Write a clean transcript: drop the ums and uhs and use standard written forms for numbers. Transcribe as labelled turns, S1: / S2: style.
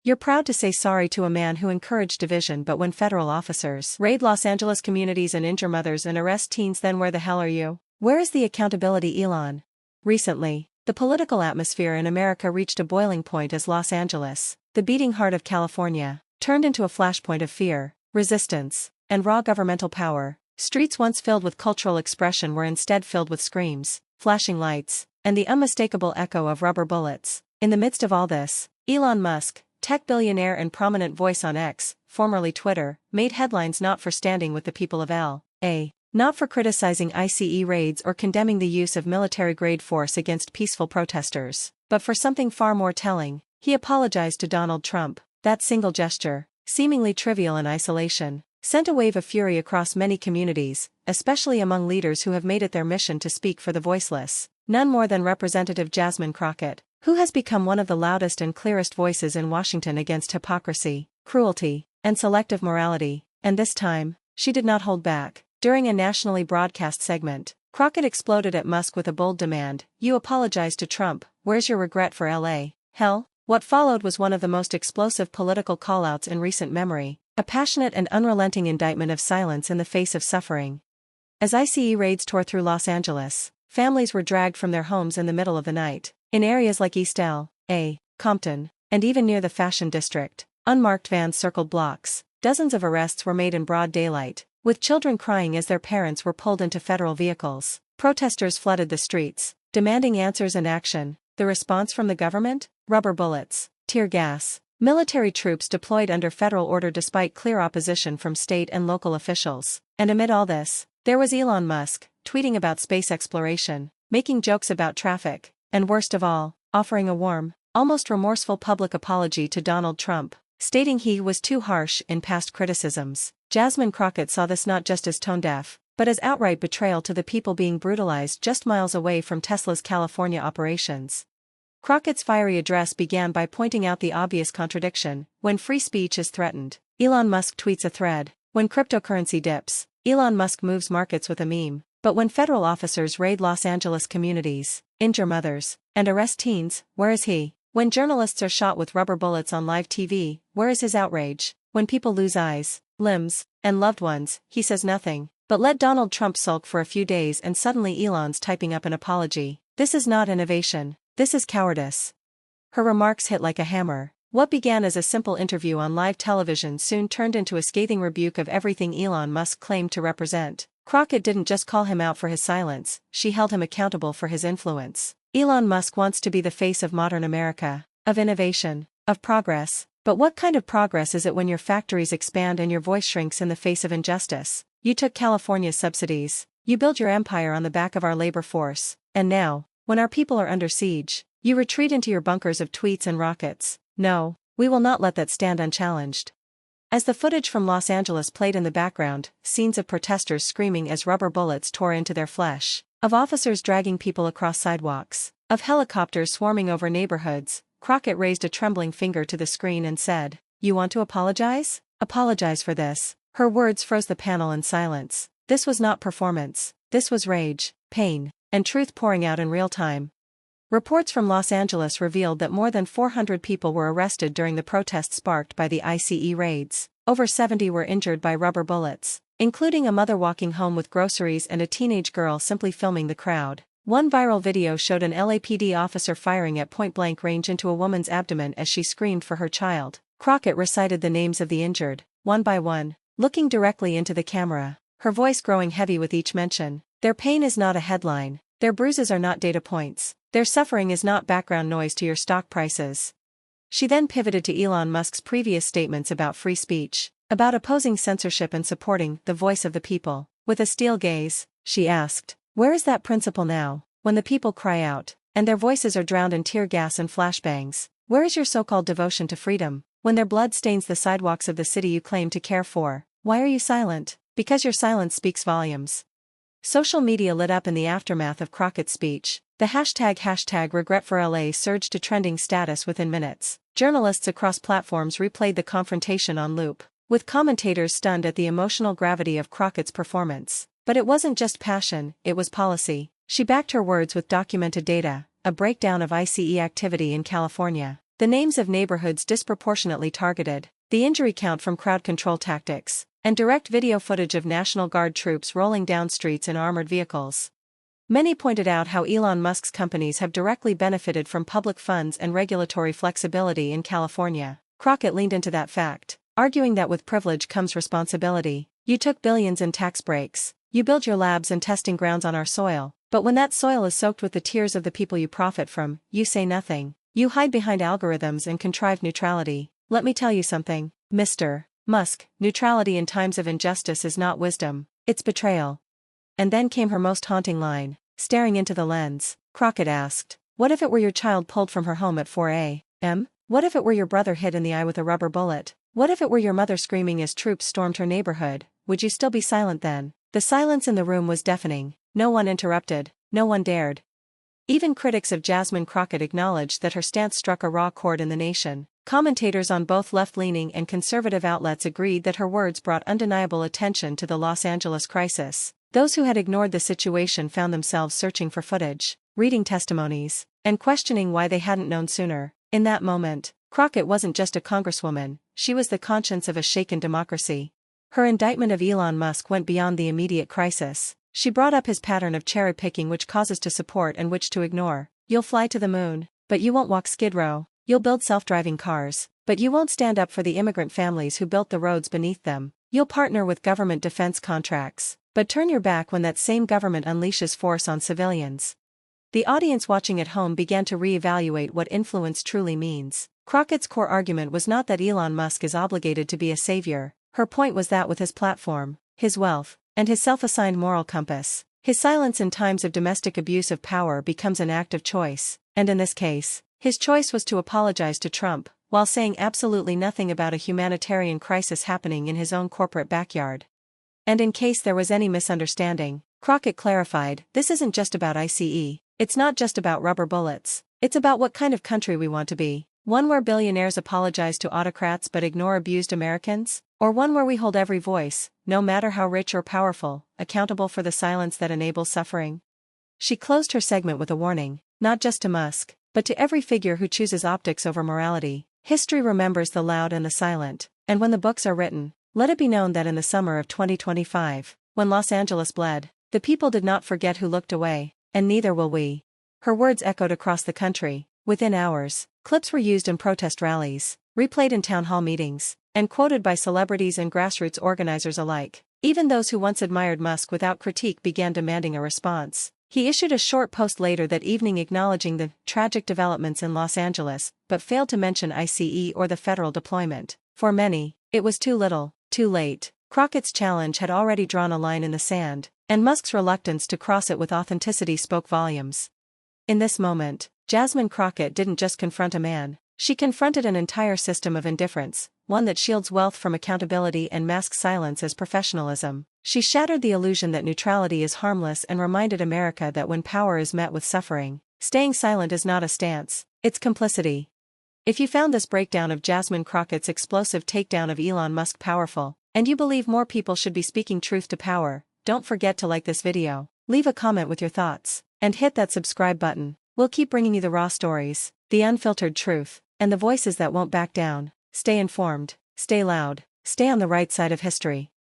S1: You're proud to say sorry to a man who encouraged division, but when federal officers raid Los Angeles communities and injure mothers and arrest teens, then where the hell are you? Where is the accountability, Elon? Recently, the political atmosphere in America reached a boiling point as Los Angeles, the beating heart of California, turned into a flashpoint of fear, resistance, and raw governmental power. Streets once filled with cultural expression were instead filled with screams, flashing lights, and the unmistakable echo of rubber bullets. In the midst of all this, Elon Musk, tech billionaire and prominent voice on X, formerly Twitter, made headlines not for standing with the people of L.A., not for criticizing ICE raids or condemning the use of military-grade force against peaceful protesters, but for something far more telling. He apologized to Donald Trump. That single gesture, seemingly trivial in isolation, sent a wave of fury across many communities, especially among leaders who have made it their mission to speak for the voiceless. None more than Representative Jasmine Crockett, who has become one of the loudest and clearest voices in Washington against hypocrisy, cruelty, and selective morality. And this time, she did not hold back. During a nationally broadcast segment, Crockett exploded at Musk with a bold demand: "You apologized to Trump, where's your regret for LA? Hell?" What followed was one of the most explosive political callouts in recent memory, a passionate and unrelenting indictment of silence in the face of suffering. As ICE raids tore through Los Angeles, families were dragged from their homes in the middle of the night. In areas like East L.A., Compton, and even near the Fashion District, unmarked vans circled blocks. Dozens of arrests were made in broad daylight, with children crying as their parents were pulled into federal vehicles. Protesters flooded the streets, demanding answers and action. The response from the government? Rubber bullets, tear gas, military troops deployed under federal order despite clear opposition from state and local officials. And amid all this, there was Elon Musk, tweeting about space exploration, making jokes about traffic, and worst of all, offering a warm, almost remorseful public apology to Donald Trump, stating he was too harsh in past criticisms. Jasmine Crockett saw this not just as tone-deaf, but as outright betrayal to the people being brutalized just miles away from Tesla's California operations. Crockett's fiery address began by pointing out the obvious contradiction. When free speech is threatened, Elon Musk tweets a thread. When cryptocurrency dips, Elon Musk moves markets with a meme. But when federal officers raid Los Angeles communities, injure mothers, and arrest teens, where is he? When journalists are shot with rubber bullets on live TV, where is his outrage? When people lose eyes, limbs, and loved ones, he says nothing. But let Donald Trump sulk for a few days and suddenly Elon's typing up an apology. This is not innovation. This is cowardice. Her remarks hit like a hammer. What began as a simple interview on live television soon turned into a scathing rebuke of everything Elon Musk claimed to represent. Crockett didn't just call him out for his silence, she held him accountable for his influence. Elon Musk wants to be the face of modern America, of innovation, of progress. But what kind of progress is it when your factories expand and your voice shrinks in the face of injustice? You took California's subsidies. You built your empire on the back of our labor force. And now, when our people are under siege, you retreat into your bunkers of tweets and rockets. No, we will not let that stand unchallenged. As the footage from Los Angeles played in the background, scenes of protesters screaming as rubber bullets tore into their flesh, of officers dragging people across sidewalks, of helicopters swarming over neighborhoods, Crockett raised a trembling finger to the screen and said, "You want to apologize? Apologize for this." Her words froze the panel in silence. This was not performance. This was rage, pain, and truth pouring out in real time. Reports from Los Angeles revealed that more than 400 people were arrested during the protests sparked by the ICE raids. Over 70 were injured by rubber bullets, including a mother walking home with groceries and a teenage girl simply filming the crowd. One viral video showed an LAPD officer firing at point-blank range into a woman's abdomen as she screamed for her child. Crockett recited the names of the injured, one by one, looking directly into the camera, her voice growing heavy with each mention. Their pain is not a headline. Their bruises are not data points. Their suffering is not background noise to your stock prices. She then pivoted to Elon Musk's previous statements about free speech, about opposing censorship and supporting the voice of the people. With a steel gaze, she asked, "Where is that principle now, when the people cry out, and their voices are drowned in tear gas and flashbangs? Where is your so-called devotion to freedom, when their blood stains the sidewalks of the city you claim to care for? Why are you silent? Because your silence speaks volumes." Social media lit up in the aftermath of Crockett's speech. The hashtag #RegretForLA surged to trending status within minutes. Journalists across platforms replayed the confrontation on loop, with commentators stunned at the emotional gravity of Crockett's performance. But it wasn't just passion, it was policy. She backed her words with documented data, a breakdown of ICE activity in California, The names of neighborhoods disproportionately targeted, the injury count from crowd control tactics, and direct video footage of National Guard troops rolling down streets in armored vehicles. Many pointed out how Elon Musk's companies have directly benefited from public funds and regulatory flexibility in California. Crockett leaned into that fact, arguing that with privilege comes responsibility. You took billions in tax breaks, you build your labs and testing grounds on our soil, but when that soil is soaked with the tears of the people you profit from, you say nothing. You hide behind algorithms and contrive neutrality. Let me tell you something, Mr. Musk, neutrality in times of injustice is not wisdom, it's betrayal. And then came her most haunting line. Staring into the lens, Crockett asked, what if it were your child pulled from her home at 4 a.m.? What if it were your brother hit in the eye with a rubber bullet? What if it were your mother screaming as troops stormed her neighborhood? Would you still be silent then? The silence in the room was deafening. No one interrupted, no one dared. Even critics of Jasmine Crockett acknowledged that her stance struck a raw chord in the nation. Commentators on both left-leaning and conservative outlets agreed that her words brought undeniable attention to the Los Angeles crisis. Those who had ignored the situation found themselves searching for footage, reading testimonies, and questioning why they hadn't known sooner. In that moment, Crockett wasn't just a congresswoman, she was the conscience of a shaken democracy. Her indictment of Elon Musk went beyond the immediate crisis. She brought up his pattern of cherry-picking which causes to support and which to ignore. You'll fly to the moon, but you won't walk Skid Row. You'll build self-driving cars, but you won't stand up for the immigrant families who built the roads beneath them. You'll partner with government defense contracts, but turn your back when that same government unleashes force on civilians. The audience watching at home began to re-evaluate what influence truly means. Crockett's core argument was not that Elon Musk is obligated to be a savior. Her point was that with his platform, his wealth, and his self-assigned moral compass, his silence in times of domestic abuse of power becomes an act of choice, and in this case, his choice was to apologize to Trump, while saying absolutely nothing about a humanitarian crisis happening in his own corporate backyard. And in case there was any misunderstanding, Crockett clarified, this isn't just about ICE, it's not just about rubber bullets, it's about what kind of country we want to be. One where billionaires apologize to autocrats but ignore abused Americans? Or one where we hold every voice, no matter how rich or powerful, accountable for the silence that enables suffering? She closed her segment with a warning, not just to Musk, but to every figure who chooses optics over morality. History remembers the loud and the silent, and when the books are written, let it be known that in the summer of 2025, when Los Angeles bled, the people did not forget who looked away, and neither will we. Her words echoed across the country. Within hours, clips were used in protest rallies, replayed in town hall meetings, and quoted by celebrities and grassroots organizers alike. Even those who once admired Musk without critique began demanding a response. He issued a short post later that evening acknowledging the tragic developments in Los Angeles, but failed to mention ICE or the federal deployment. For many, it was too little, too late. Crockett's challenge had already drawn a line in the sand, and Musk's reluctance to cross it with authenticity spoke volumes. In this moment, Jasmine Crockett didn't just confront a man, she confronted an entire system of indifference, one that shields wealth from accountability and masks silence as professionalism. She shattered the illusion that neutrality is harmless and reminded America that when power is met with suffering, staying silent is not a stance, it's complicity. If you found this breakdown of Jasmine Crockett's explosive takedown of Elon Musk powerful, and you believe more people should be speaking truth to power, don't forget to like this video, leave a comment with your thoughts, and hit that subscribe button. We'll keep bringing you the raw stories, the unfiltered truth, and the voices that won't back down. Stay informed, stay loud, stay on the right side of history.